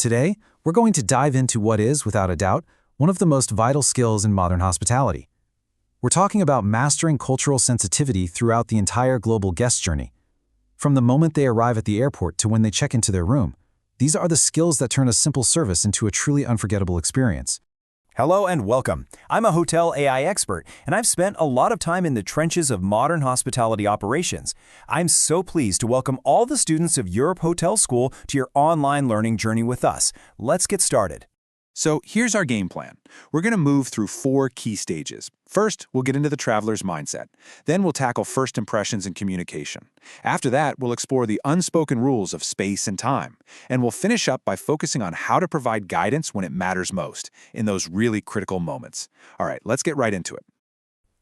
Today, we're going to dive into what is, without a doubt, one of the most vital skills in modern hospitality. We're talking about mastering cultural sensitivity throughout the entire global guest journey. From the moment they arrive at the airport to when they check into their room, these are the skills that turn a simple service into a truly unforgettable experience. Hello and welcome. I'm a hotel AI expert, and I've spent a lot of time in the trenches of modern hospitality operations. I'm so pleased to welcome all the students of Europe Hotel School to your online learning journey with us. Let's get started. So here's our game plan. We're going to move through 4 key stages. First, we'll get into the traveler's mindset. Then we'll tackle first impressions and communication. After that, we'll explore the unspoken rules of space and time. And we'll finish up by focusing on how to provide guidance when it matters most, in those really critical moments. All right, let's get right into it.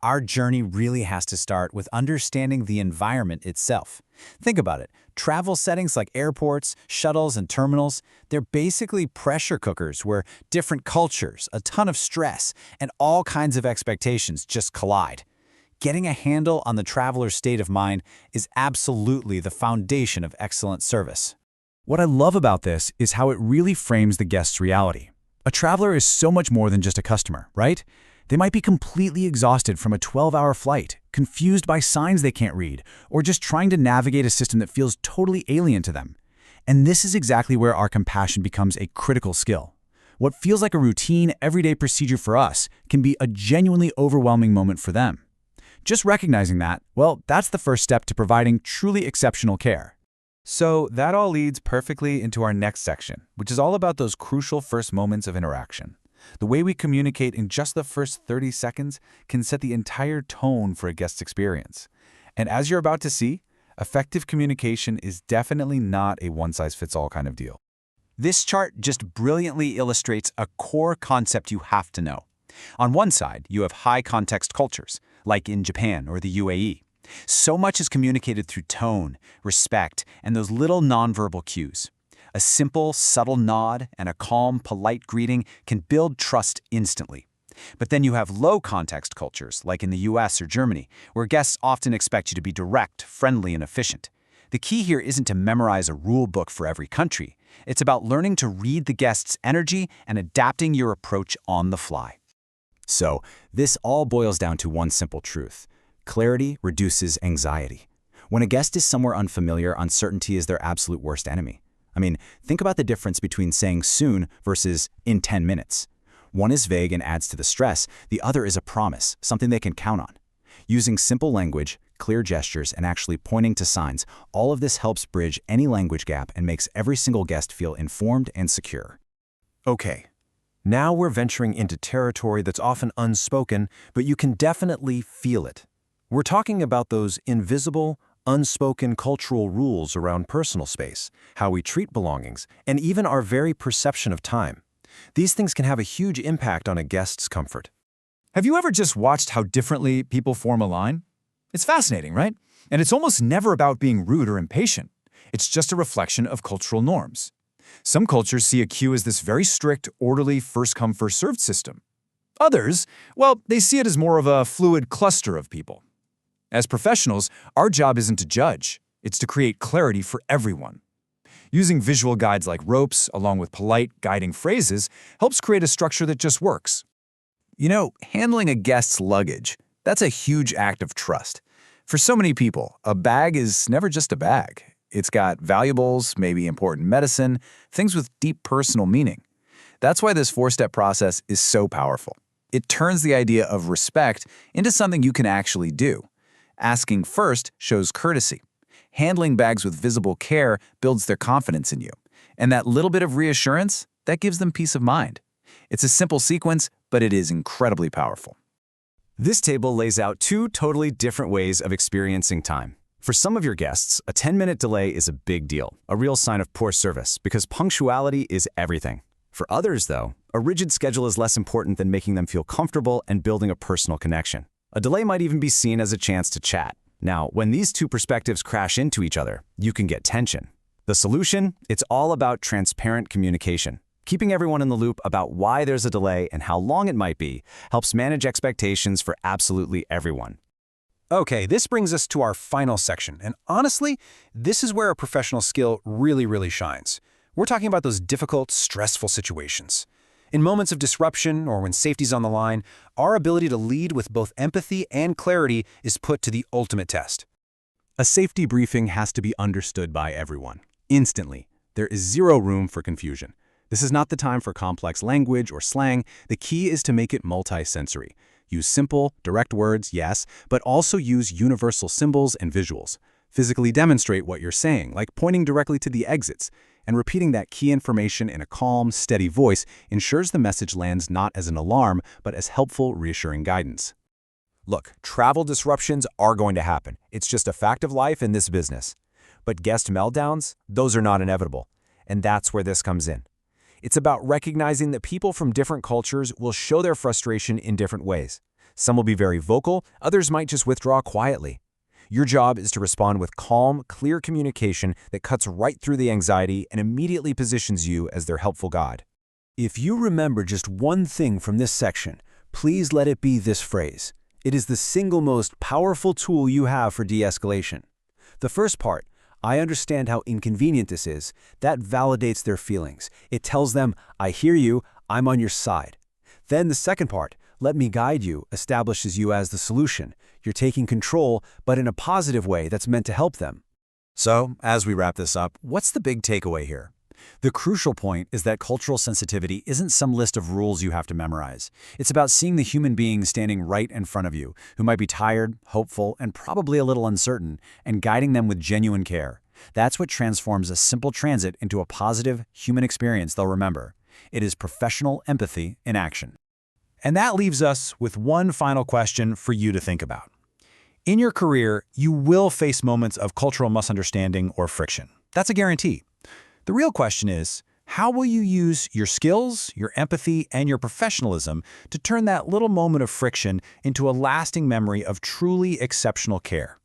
Our journey really has to start with understanding the environment itself. Think about it. Travel settings like airports, shuttles, and terminals, they're basically pressure cookers where different cultures, a ton of stress, and all kinds of expectations just collide. Getting a handle on the traveler's state of mind is absolutely the foundation of excellent service. What I love about this is how it really frames the guest's reality. A traveler is so much more than just a customer, right? They might be completely exhausted from a 12-hour flight, confused by signs they can't read, or just trying to navigate a system that feels totally alien to them. And this is exactly where our compassion becomes a critical skill. What feels like a routine, everyday procedure for us can be a genuinely overwhelming moment for them. Just recognizing that, well, that's the first step to providing truly exceptional care. So that all leads perfectly into our next section, which is all about those crucial first moments of interaction. The way we communicate in just the first 30 seconds can set the entire tone for a guest's experience. And as you're about to see, effective communication is definitely not a one-size-fits-all kind of deal. This chart just brilliantly illustrates a core concept you have to know. On one side, you have high-context cultures, like in Japan or the UAE. So much is communicated through tone, respect, and those little nonverbal cues. A simple, subtle nod and a calm, polite greeting can build trust instantly. But then you have low-context cultures, like in the US or Germany, where guests often expect you to be direct, friendly, and efficient. The key here isn't to memorize a rule book for every country. It's about learning to read the guest's energy and adapting your approach on the fly. So, this all boils down to one simple truth. Clarity reduces anxiety. When a guest is somewhere unfamiliar, uncertainty is their absolute worst enemy. I mean, think about the difference between saying soon versus in 10 minutes. One is vague and adds to the stress. The other is a promise, something they can count on. Using simple language, clear gestures, and actually pointing to signs, all of this helps bridge any language gap and makes every single guest feel informed and secure. Okay, now we're venturing into territory that's often unspoken, but you can definitely feel it. We're talking about those invisible, unspoken cultural rules around personal space, how we treat belongings, and even our very perception of time. These things can have a huge impact on a guest's comfort. Have you ever just watched how differently people form a line? It's fascinating, right? And it's almost never about being rude or impatient. It's just a reflection of cultural norms. Some cultures see a queue as this very strict, orderly, first-come, first-served system. Others, well, they see it as more of a fluid cluster of people. As professionals, our job isn't to judge. It's to create clarity for everyone. Using visual guides like ropes, along with polite, guiding phrases, helps create a structure that just works. You know, handling a guest's luggage, that's a huge act of trust. For so many people, a bag is never just a bag. It's got valuables, maybe important medicine, things with deep personal meaning. That's why this 4-step process is so powerful. It turns the idea of respect into something you can actually do. Asking first shows courtesy. Handling bags with visible care builds their confidence in you. And that little bit of reassurance, that gives them peace of mind. It's a simple sequence, but it is incredibly powerful. This table lays out 2 totally different ways of experiencing time. For some of your guests, a 10-minute delay is a big deal, a real sign of poor service, because punctuality is everything. For others, though, a rigid schedule is less important than making them feel comfortable and building a personal connection. A delay might even be seen as a chance to chat. Now, when these 2 perspectives crash into each other, you can get tension. The solution? It's all about transparent communication. Keeping everyone in the loop about why there's a delay and how long it might be helps manage expectations for absolutely everyone. Okay, this brings us to our final section, and honestly, this is where a professional skill really shines. We're talking about those difficult, stressful situations. In moments of disruption or when safety's on the line, our ability to lead with both empathy and clarity is put to the ultimate test. A safety briefing has to be understood by everyone, instantly. There is zero room for confusion. This is not the time for complex language or slang. The key is to make it multi-sensory. Use simple, direct words, yes, but also use universal symbols and visuals. Physically demonstrate what you're saying, like pointing directly to the exits, and repeating that key information in a calm, steady voice ensures the message lands not as an alarm, but as helpful, reassuring guidance. Look, travel disruptions are going to happen. It's just a fact of life in this business. But guest meltdowns, those are not inevitable. And that's where this comes in. It's about recognizing that people from different cultures will show their frustration in different ways. Some will be very vocal, others might just withdraw quietly. Your job is to respond with calm, clear communication that cuts right through the anxiety and immediately positions you as their helpful guide. If you remember just one thing from this section, please let it be this phrase. It is the single most powerful tool you have for de-escalation. The first part, I understand how inconvenient this is, that validates their feelings. It tells them, I hear you, I'm on your side. Then the second part, let me guide you, establishes you as the solution. You're taking control, but in a positive way that's meant to help them. So, as we wrap this up, what's the big takeaway here? The crucial point is that cultural sensitivity isn't some list of rules you have to memorize. It's about seeing the human being standing right in front of you, who might be tired, hopeful, and probably a little uncertain, and guiding them with genuine care. That's what transforms a simple transit into a positive, human experience they'll remember. It is professional empathy in action. And that leaves us with one final question for you to think about. In your career, you will face moments of cultural misunderstanding or friction. That's a guarantee. The real question is, how will you use your skills, your empathy, and your professionalism to turn that little moment of friction into a lasting memory of truly exceptional care?